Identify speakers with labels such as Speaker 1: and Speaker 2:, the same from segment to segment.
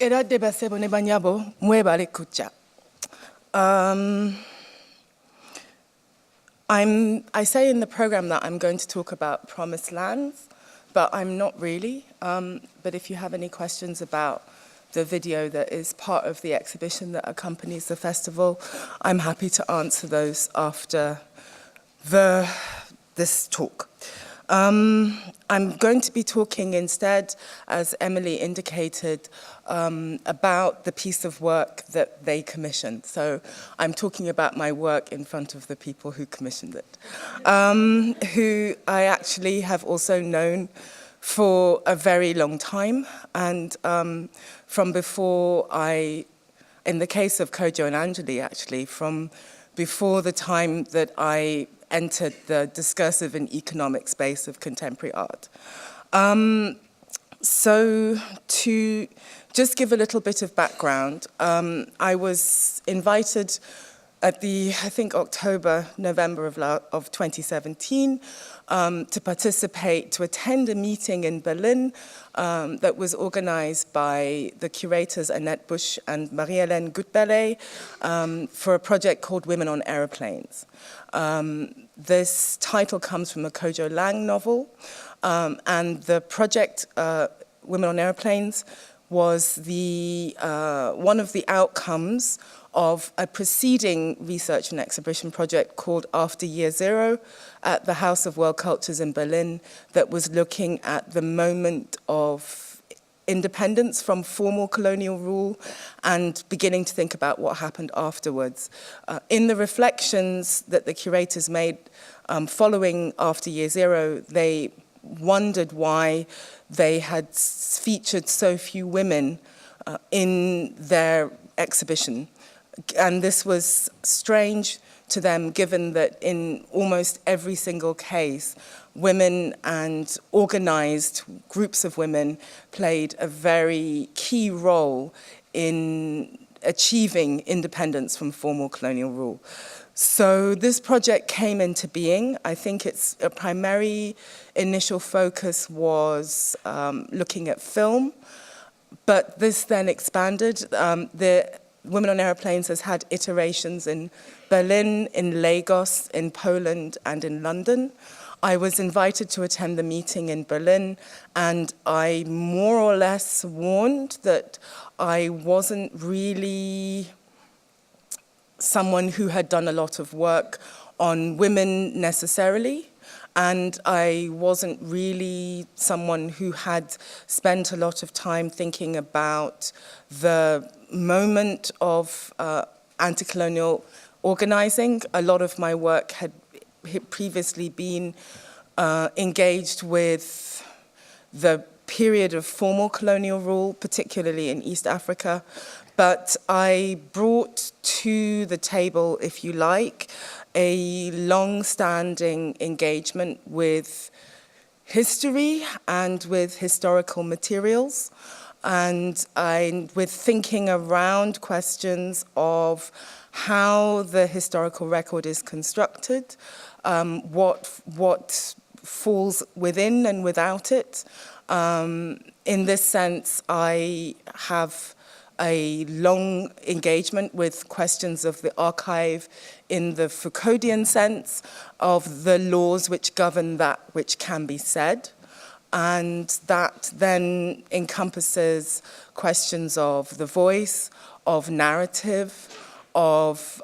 Speaker 1: Eradde basebo ne banyabo mwebale kujja. I say in the program that I'm going to talk about promised lands, but I'm not really. But if you have any questions about the video that is part of the exhibition that accompanies the festival, I'm happy to answer those after this talk. I'm going to be talking instead, as Emily indicated, about the piece of work that they commissioned. So I'm talking about my work in front of the people who commissioned it, who I actually have also known for a very long time. And from before in the case of Kojo and Anjali, actually, from before the time that I entered the discursive and economic space of contemporary art. So to just give a little bit of background, I was invited at the, I think, October, November of 2017 to attend a meeting in Berlin that was organized by the curators Annette Busch and Marie-Hélène Gutbele for a project called Women on Aeroplanes. This title comes from a Kojo Lang novel, and the project Women on Aeroplanes was one of the outcomes of a preceding research and exhibition project called After Year Zero at the House of World Cultures in Berlin that was looking at the moment of independence from formal colonial rule and beginning to think about what happened afterwards. In the reflections that the curators made following After Year Zero, they wondered why they had featured so few women in their exhibition. And this was strange to them, given that in almost every single case, women and organized groups of women played a very key role in achieving independence from formal colonial rule. So this project came into being. I think its primary initial focus was looking at film, but this then expanded. The Women on Aeroplanes has had iterations in Berlin, in Lagos, in Poland, and in London. I was invited to attend the meeting in Berlin, and I more or less warned that I wasn't really someone who had done a lot of work on women necessarily, and I wasn't really someone who had spent a lot of time thinking about the moment of anti-colonial organizing. A lot of my work had previously been engaged with the period of formal colonial rule, particularly in East Africa. But I brought to the table, if you like, a long-standing engagement with history and with historical materials, and with thinking around questions of how the historical record is constructed, what falls within and without it. In this sense, I have a long engagement with questions of the archive in the Foucauldian sense of the laws which govern that which can be said. And that then encompasses questions of the voice, of narrative, of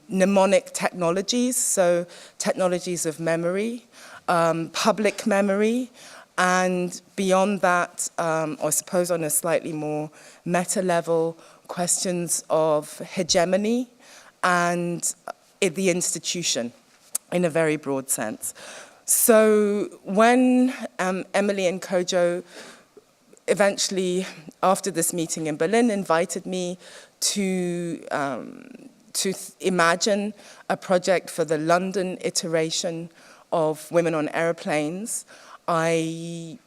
Speaker 1: mnemonic technologies, so technologies of memory, public memory, and beyond that, I suppose on a slightly more meta level, questions of hegemony and the institution in a very broad sense. So when Emily and Kojo eventually, after this meeting in Berlin, invited me to imagine a project for the London iteration of Women on Aeroplanes, I,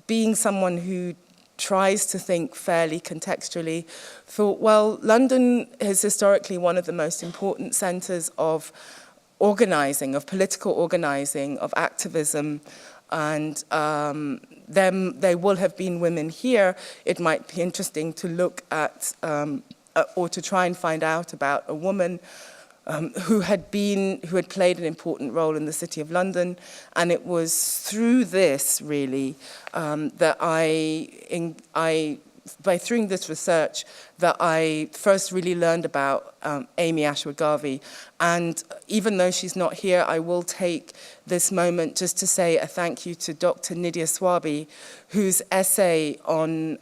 Speaker 1: being someone who tries to think fairly contextually, thought, well, London is historically one of the most important centres of organizing, of political organizing, of activism And then there will have been women here. It might be interesting to look at, or to try and find out about a woman who had played an important role in the City of London, and it was through this really that through this research that I first really learned about Amy Ashwood Garvey. And even though she's not here, I will take this moment just to say a thank you to Dr. Nydia Swaby, whose essay on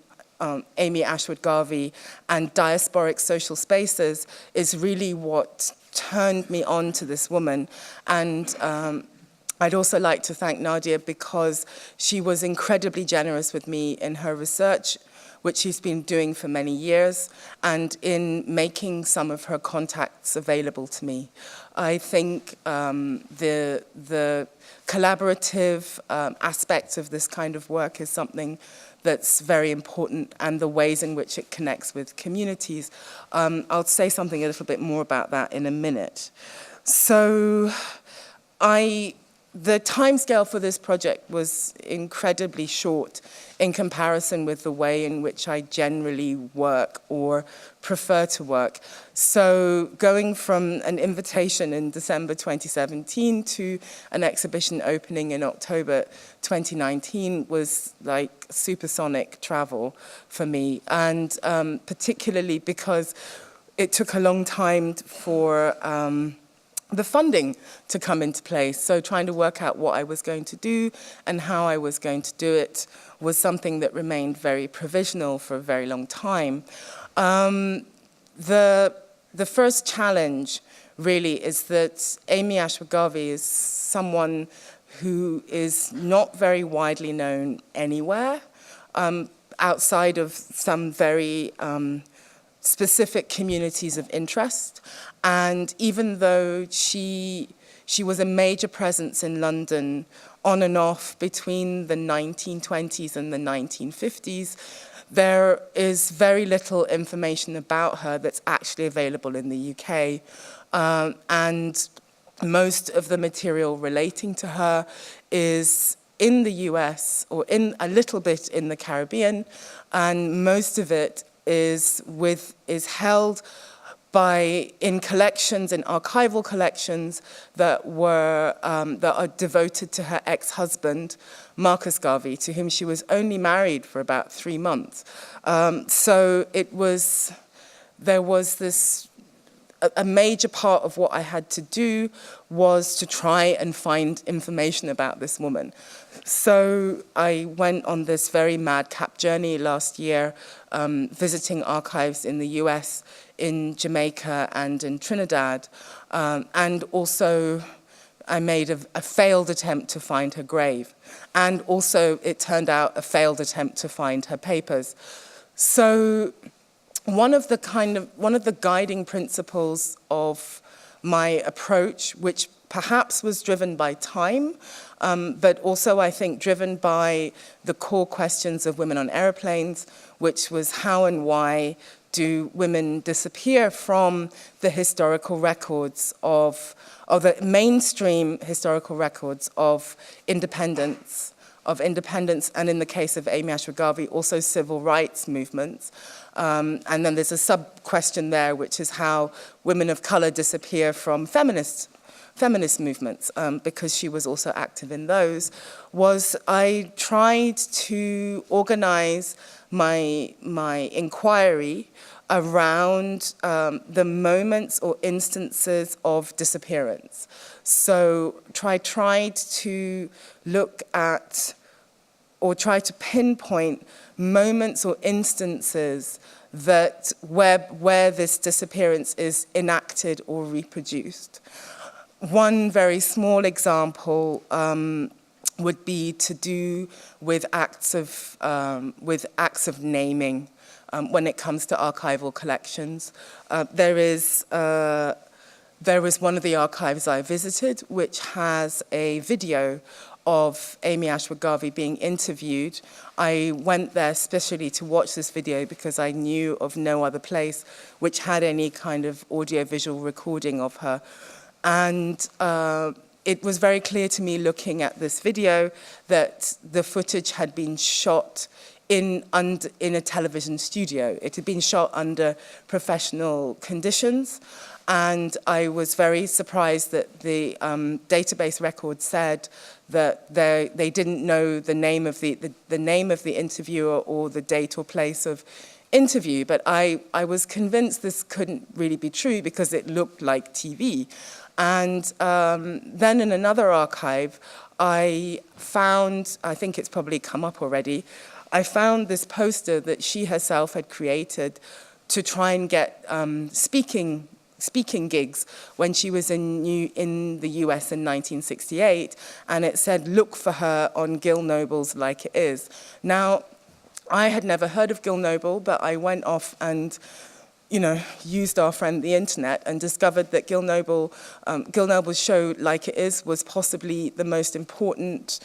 Speaker 1: Amy Ashwood Garvey and diasporic social spaces is really what turned me on to this woman. And I'd also like to thank Nadia because she was incredibly generous with me in her research, which she's been doing for many years, and in making some of her contacts available to me. I think the collaborative aspect of this kind of work is something that's very important, and the ways in which it connects with communities. I'll say something a little bit more about that in a minute. So the timescale for this project was incredibly short in comparison with the way in which I generally work or prefer to work. So going from an invitation in December 2017 to an exhibition opening in October 2019 was like supersonic travel for me, and particularly because it took a long time for the funding to come into place. So trying to work out what I was going to do and how I was going to do it was something that remained very provisional for a very long time. The first challenge really is that Amy Ashwood Garvey is someone who is not very widely known anywhere, outside of some very specific communities of interest. And even though she was a major presence in London on and off between the 1920s and the 1950s, there is very little information about her that's actually available in the UK. And most of the material relating to her is in the US or in a little bit in the Caribbean, and most of it is held in collections, in archival collections that are devoted to her ex-husband, Marcus Garvey, to whom she was only married for about 3 months. So there was this, a major part of what I had to do was to try and find information about this woman. So I went on this very madcap journey last year, visiting archives in the US, in Jamaica and in Trinidad. And also I made a failed attempt to find her grave. And also it turned out a failed attempt to find her papers. So one of the guiding principles of my approach, which perhaps was driven by time, but also I think driven by the core questions of Women on Aeroplanes, which was how and why do women disappear from the historical records of the mainstream historical records of independence, and in the case of Amy Ashwood Garvey, also civil rights movements. And then there's a sub-question there, which is how women of color disappear from feminist movements, because she was also active in those. I tried to organize my inquiry around the moments or instances of disappearance. So tried to look at or try to pinpoint moments or instances that where this disappearance is enacted or reproduced. One very small example would be to do with acts of naming when it comes to archival collections. There was one of the archives I visited which has a video of Amy Ashwood Garvey being interviewed. I went there especially to watch this video because I knew of no other place which had any kind of audiovisual recording of her. And it was very clear to me looking at this video that the footage had been shot in a television studio. It had been shot under professional conditions, and I was very surprised that the database record said that they didn't know the name of the name of the interviewer or the date or place of interview, but I was convinced this couldn't really be true because it looked like TV. And then in another archive, I found, I think it's probably come up already, I found this poster that she herself had created to try and get speaking gigs when she was in the US in 1968, and it said, look for her on Gil Noble's Like It Is. Now, I had never heard of Gil Noble, but I went off and used our friend the internet and discovered that Gil Noble's show Like It Is was possibly the most important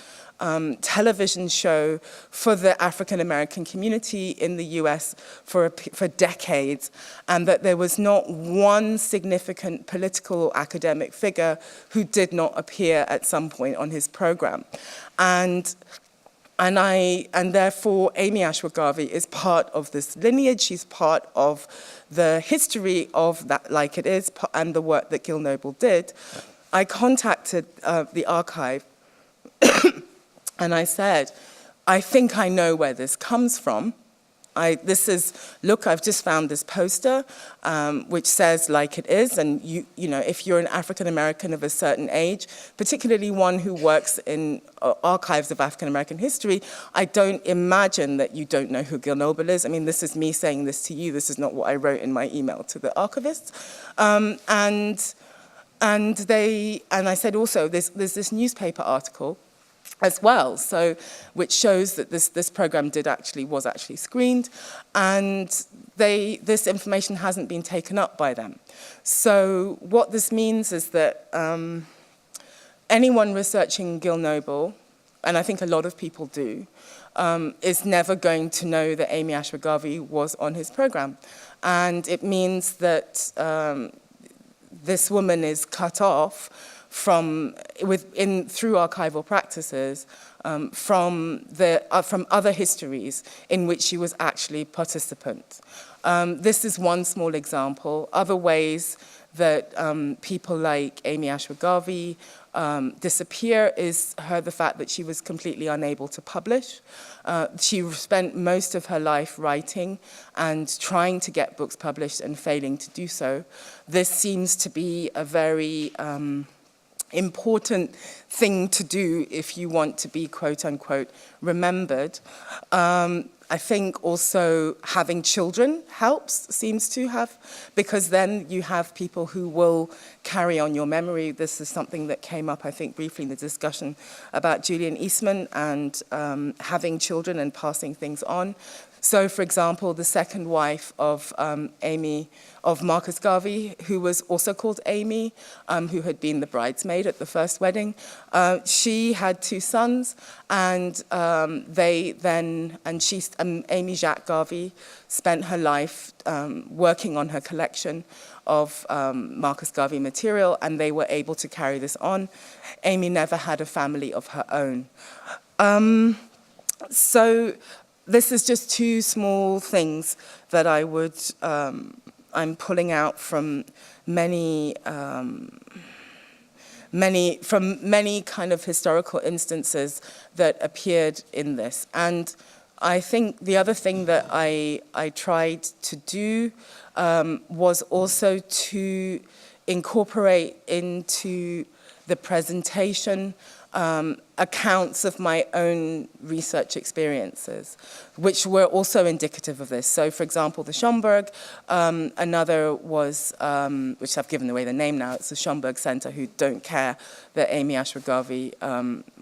Speaker 1: television show for the African American community in the US for decades, and that there was not one significant political or academic figure who did not appear at some point on his program. And therefore, Amy Ashwood-Garvey is part of this lineage. She's part of the history of that Like It Is and the work that Gil Noble did. I contacted the archive and I said, I think I know where this comes from. Look, I've just found this poster which says Like It Is, and if you're an African American of a certain age, particularly one who works in archives of African American history, I don't imagine that you don't know who Gil Noble is. I mean, this is me saying this to you. This is not what I wrote in my email to the archivists. And I said also, there's this newspaper article as well, which shows that this program was actually screened, and this information hasn't been taken up by them. So what this means is that anyone researching Gil Noble, and I think a lot of people do, is never going to know that Amy Ashwood-Garvey was on his program, and it means that this woman is cut off through archival practices from other histories in which she was actually participant. This is one small example. Other ways that people like Amy Ashwood-Garvey disappear is the fact that she was completely unable to publish. She spent most of her life writing and trying to get books published and failing to do so. This seems to be a very important thing to do if you want to be, quote unquote, remembered. I think also having children seems to have, because then you have people who will carry on your memory. This is something that came up, I think, briefly in the discussion about Julian Eastman and having children and passing things on. So, for example, the second wife of Marcus Garvey, who was also called Amy, who had been the bridesmaid at the first wedding, she had two sons, and Amy Jacques Garvey spent her life working on her collection of Marcus Garvey material, and they were able to carry this on. Amy never had a family of her own. So this is just two small things that I'm pulling out from many kind of historical instances that appeared in this. And I think the other thing that I tried to do was also to incorporate into the presentation accounts of my own research experiences, which were also indicative of this. So, for example, the Schomburg, another was, which I've given away the name now, it's the Schomburg Center, who don't care that Amy Ashwood-Garvey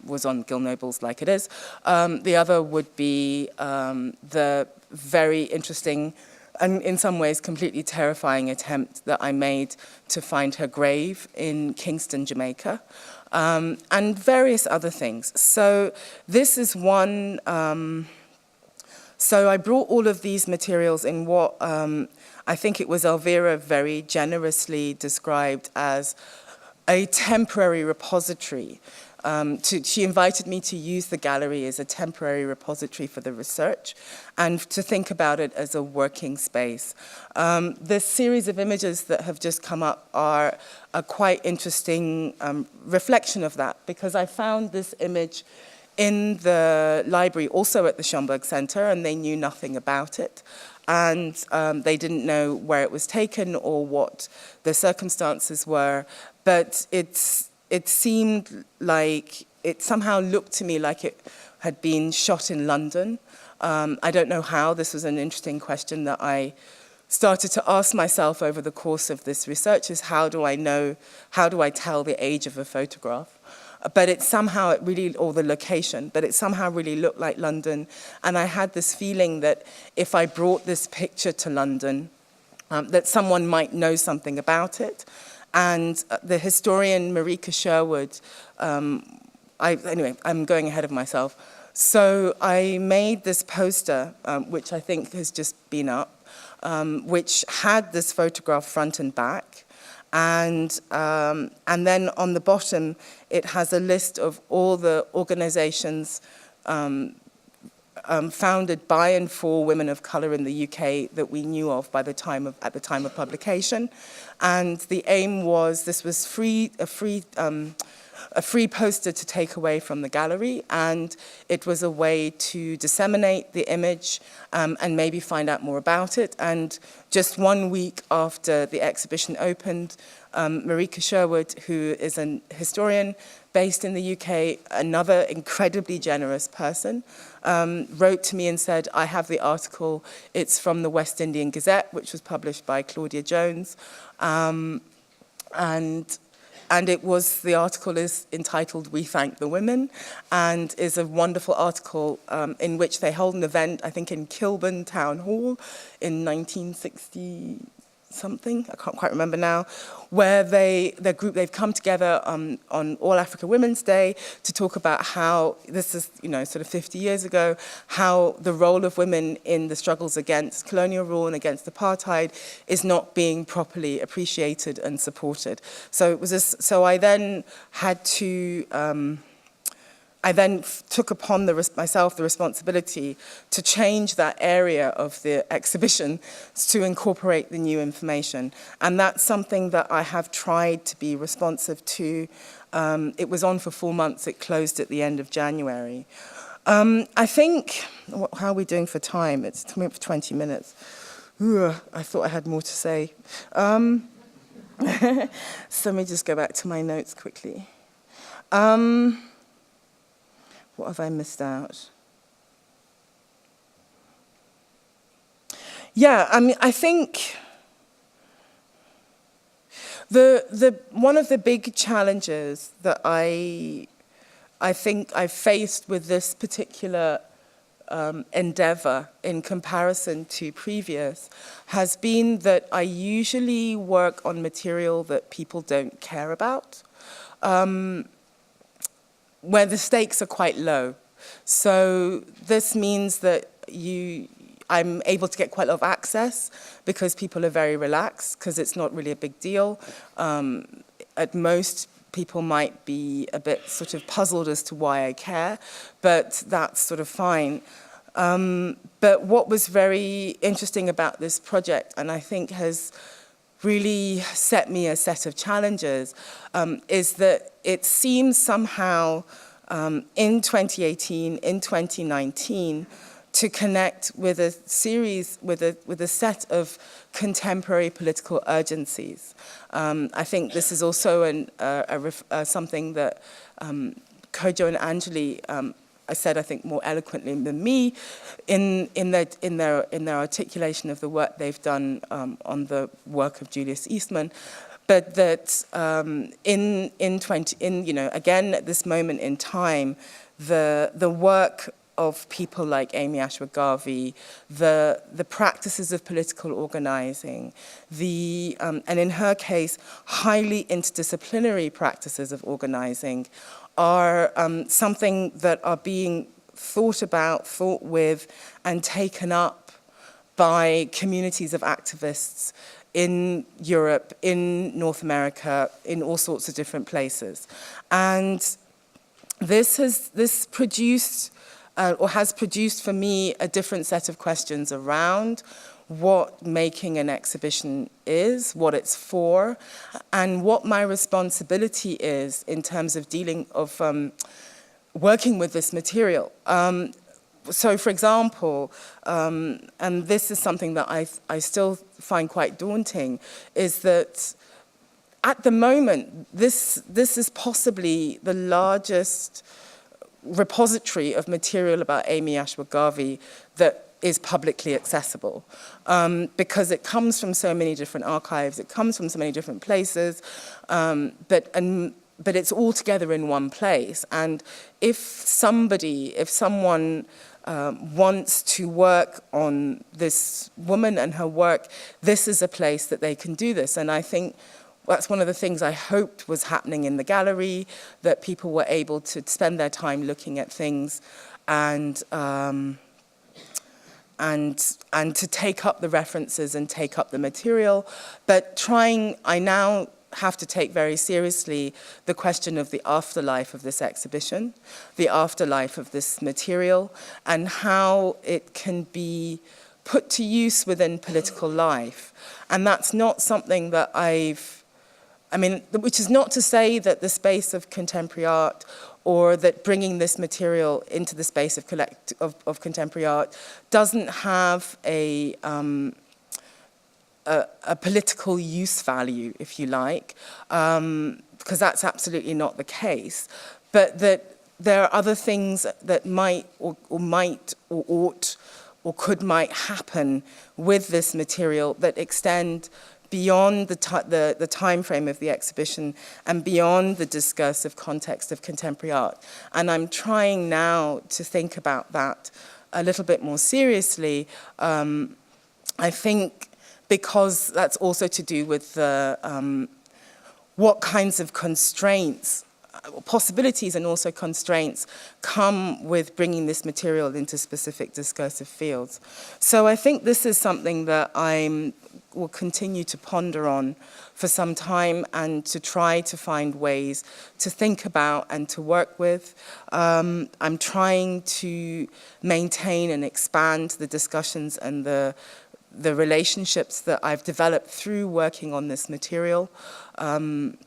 Speaker 1: was on Gil Noble's Like It Is. The other would be the very interesting and in some ways completely terrifying attempt that I made to find her grave in Kingston, Jamaica. And various other things. So this is one, so I brought all of these materials in what I think it was Elvira very generously described as a temporary repository. She invited me to use the gallery as a temporary repository for the research and to think about it as a working space. This series of images that have just come up are a quite interesting reflection of that, because I found this image in the library, also at the Schomburg Center, and they knew nothing about it. And they didn't know where it was taken or what the circumstances were, but it seemed like, it somehow looked to me like it had been shot in London. I don't know how. This was an interesting question that I started to ask myself over the course of this research, is how do I tell the age of a photograph? But it really, or the location, but it somehow really looked like London. And I had this feeling that if I brought this picture to London, that someone might know something about it. And the historian Marika Sherwood, anyway, I'm going ahead of myself. So I made this poster, which I think has just been up, which had this photograph front and back. And then on the bottom, it has a list of all the organizations founded by and for women of color in the UK that we knew of at the time of publication. And the aim was, this was a free poster to take away from the gallery, and it was a way to disseminate the image and maybe find out more about it. And just 1 week after the exhibition opened, Marika Sherwood, who is a historian based in the UK, another incredibly generous person, wrote to me and said, I have the article, it's from the West Indian Gazette, which was published by Claudia Jones, and the article is entitled We Thank the Women, and is a wonderful article in which they hold an event, I think in Kilburn Town Hall in 1960 something, I can't quite remember now, where they've come together on All Africa Women's Day to talk about how, this is, sort of 50 years ago, how the role of women in the struggles against colonial rule and against apartheid is not being properly appreciated and supported. So it was so I then had to, I then took upon myself the responsibility to change that area of the exhibition to incorporate the new information. And that's something that I have tried to be responsive to. It was on for 4 months. It closed at the end of January. I think, how are we doing for time? It's coming up for 20 minutes. I thought I had more to say. So let me just go back to my notes quickly. What have I missed out? Yeah, I mean, I think one of the big challenges that I think I faced with this particular endeavor in comparison to previous has been that I usually work on material that people don't care about, where the stakes are quite low. So this means that I'm able to get quite a lot of access because people are very relaxed, because it's not really a big deal. At most, people might be a bit sort of puzzled as to why I care, but that's sort of fine. But what was very interesting about this project, and I think has really set me a set of challenges, is that it seems somehow in 2018, in 2019, to connect with a series, with a set of contemporary political urgencies. I think this is also something that Kojo and Anjali I said, I think, more eloquently than me in their articulation of the work they've done on the work of Julius Eastman, but that again at this moment in time, the work of people like Amy Ashwa-Garvey, the practices of political organizing, and in her case, highly interdisciplinary practices of organizing, are something that are being thought about, thought with, and taken up by communities of activists in Europe, in North America, in all sorts of different places. And this produced, or has produced for me, a different set of questions around what making an exhibition is, what it's for, and what my responsibility is in terms of working with this material. So, for example, and this is something that I still find quite daunting, is that at the moment, this is possibly the largest repository of material about Amy Ashwood Garvey that is publicly accessible, because it comes from so many different archives, it comes from so many different places, but it's all together in one place. And if someone wants to work on this woman and her work, this is a place that they can do this. And I think that's one of the things I hoped was happening in the gallery, that people were able to spend their time looking at things and to take up the references and take up the material. But I now have to take very seriously the question of the afterlife of this exhibition, the afterlife of this material, and how it can be put to use within political life. And that's not something that which is not to say that the space of contemporary art, or that bringing this material into the space of contemporary art doesn't have a political use value, if you like, because that's absolutely not the case, but that there are other things that might or ought or might happen with this material that extend beyond the time frame of the exhibition and beyond the discursive context of contemporary art. And I'm trying now to think about that a little bit more seriously. I think because that's also to do with what kinds of constraints, possibilities and also constraints come with bringing this material into specific discursive fields. So I think this is something that I will continue to ponder on for some time, and to try to find ways to think about and to work with. I'm trying to maintain and expand the discussions and the relationships that I've developed through working on this material. And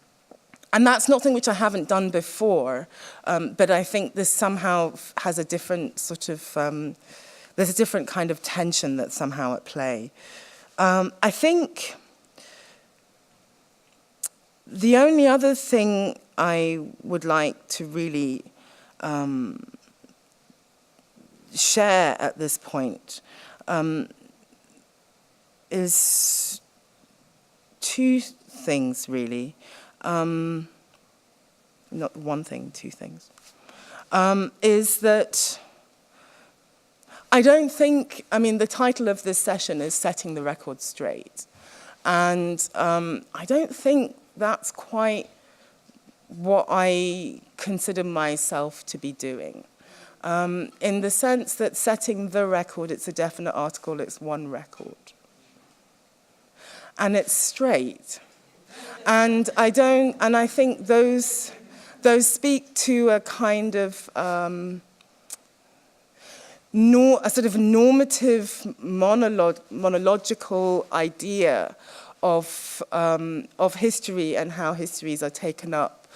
Speaker 1: that's nothing which I haven't done before, but I think this somehow has a different sort of, there's a different kind of tension that's somehow at play. I think the only other thing I would like to really share at this point is two things, really. Not one thing, two things. Is that I don't think, the title of this session is Setting the Record Straight. And I don't think that's quite what I consider myself to be doing. In the sense that setting the record, it's a definite article, it's one record. And it's straight. And I think those speak to a kind of a sort of normative monological idea of history and how histories are taken up,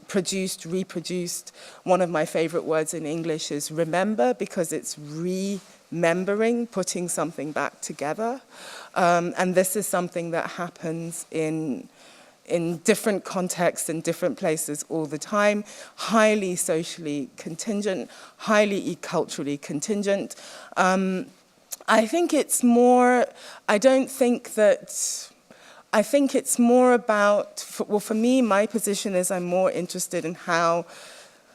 Speaker 1: produced, reproduced. One of my favorite words in English is remember, because it's remembering, putting something back together. And this is something that happens in different contexts, in different places all the time, highly socially contingent, highly culturally contingent. I think it's more, I think it's more about, for me, my position is I'm more interested in how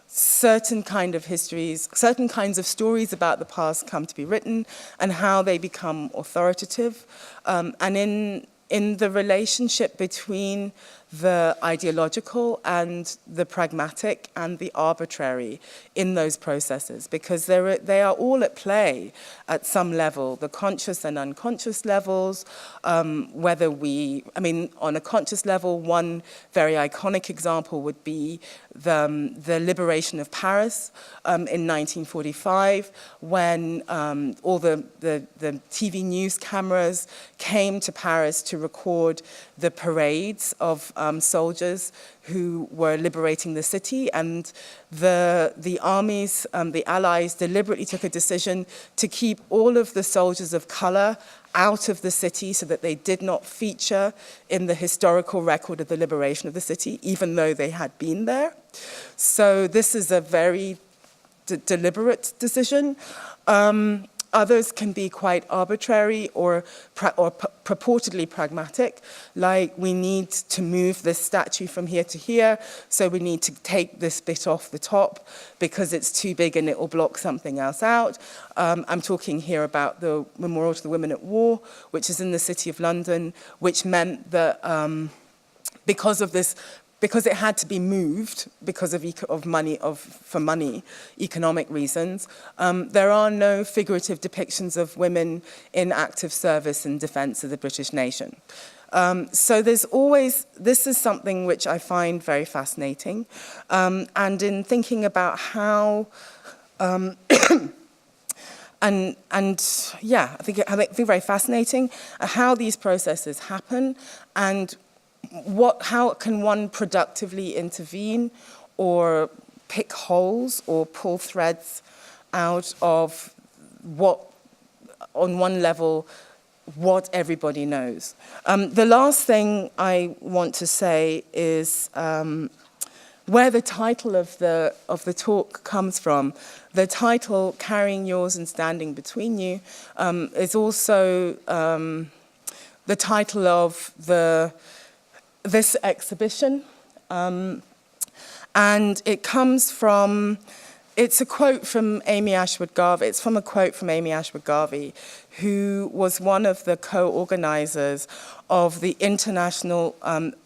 Speaker 1: certain kind of histories, certain kinds of stories about the past come to be written and how they become authoritative. And in the relationship between the ideological and the pragmatic and the arbitrary in those processes, because they are all at play at some level, the conscious and unconscious levels, whether on a conscious level, one very iconic example would be the liberation of Paris in 1945, when all the TV news cameras came to Paris to record the parades of soldiers who were liberating the city, and the armies, the Allies, deliberately took a decision to keep all of the soldiers of color out of the city so that they did not feature in the historical record of the liberation of the city, even though they had been there. So this is a very deliberate decision. Others can be quite arbitrary or purportedly pragmatic, like we need to move this statue from here to here, so we need to take this bit off the top because it's too big and it will block something else out. I'm talking here about the Memorial to the Women at War, which is in the City of London, which meant that because it had to be moved because of money, economic reasons, there are no figurative depictions of women in active service and defence of the British nation. So this is something which I find very fascinating. And in thinking about how, I think very fascinating how these processes happen, and how can one productively intervene or pick holes or pull threads out of what, on one level, what everybody knows. The last thing I want to say is where the title of the talk comes from. The title, Carrying Yours and Standing Between You, is also the title of this exhibition, and it comes from, it's a quote from Amy Ashwood Garvey. It's from a quote from Amy Ashwood Garvey, who was one of the co-organizers of the International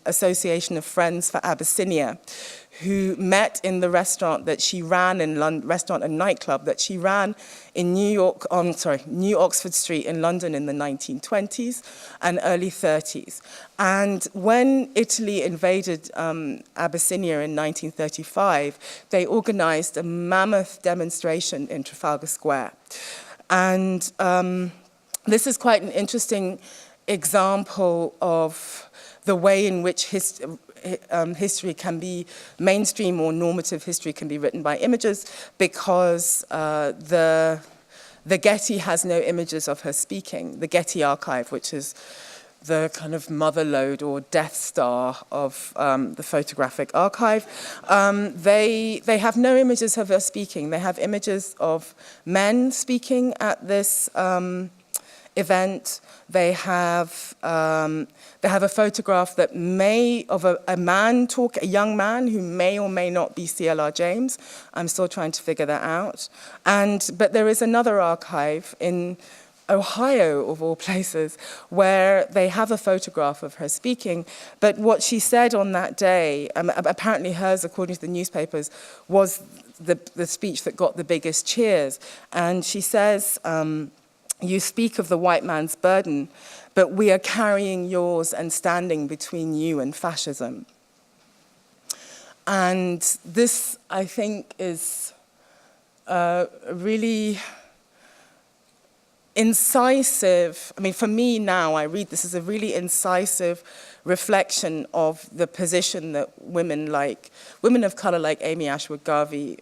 Speaker 1: Association of Friends for Abyssinia, who met in the restaurant that she ran in London, restaurant and nightclub that she ran in New Oxford Street in London in the 1920s and early 30s. And when Italy invaded Abyssinia in 1935, they organized a mammoth demonstration in Trafalgar Square. And this is quite an interesting example of the way in which history can be, mainstream or normative history can be written by images, because the Getty has no images of her speaking. The Getty archive, which is the kind of mother lode or Death Star of the photographic archive, they have no images of her speaking. They have images of men speaking at this event. They have a photograph that of a man a young man who may or may not be C.L.R. James. I'm still trying to figure that out. But there is another archive in Ohio, of all places, where they have a photograph of her speaking. But what she said on that day, apparently hers, according to the newspapers, was the speech that got the biggest cheers. And she says, you speak of the white man's burden, but we are carrying yours and standing between you and fascism. And this, I think, is really incisive. I mean, for me now, I read this as a really incisive reflection of the position that women of color like Amy Ashwood Garvey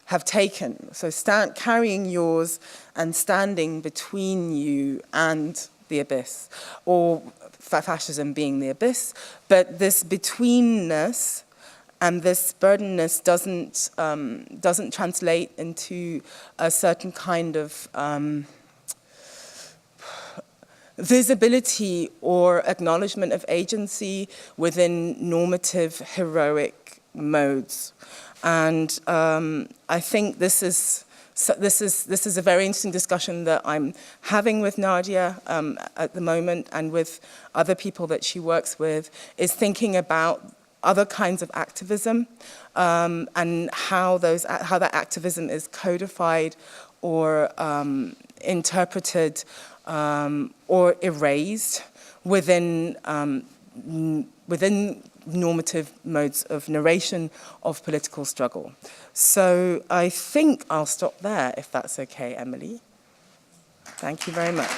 Speaker 1: have taken. So carrying yours and standing between you and the abyss, or fascism being the abyss. But this betweenness and this burdenness doesn't translate into a certain kind of visibility or acknowledgement of agency within normative heroic modes. And I think this is So this is a very interesting discussion that I'm having with Nadia at the moment, and with other people that she works with, is thinking about other kinds of activism and how that activism is codified or interpreted or erased within normative modes of narration of political struggle. So I think I'll stop there, if that's okay, Emily. Thank you very much.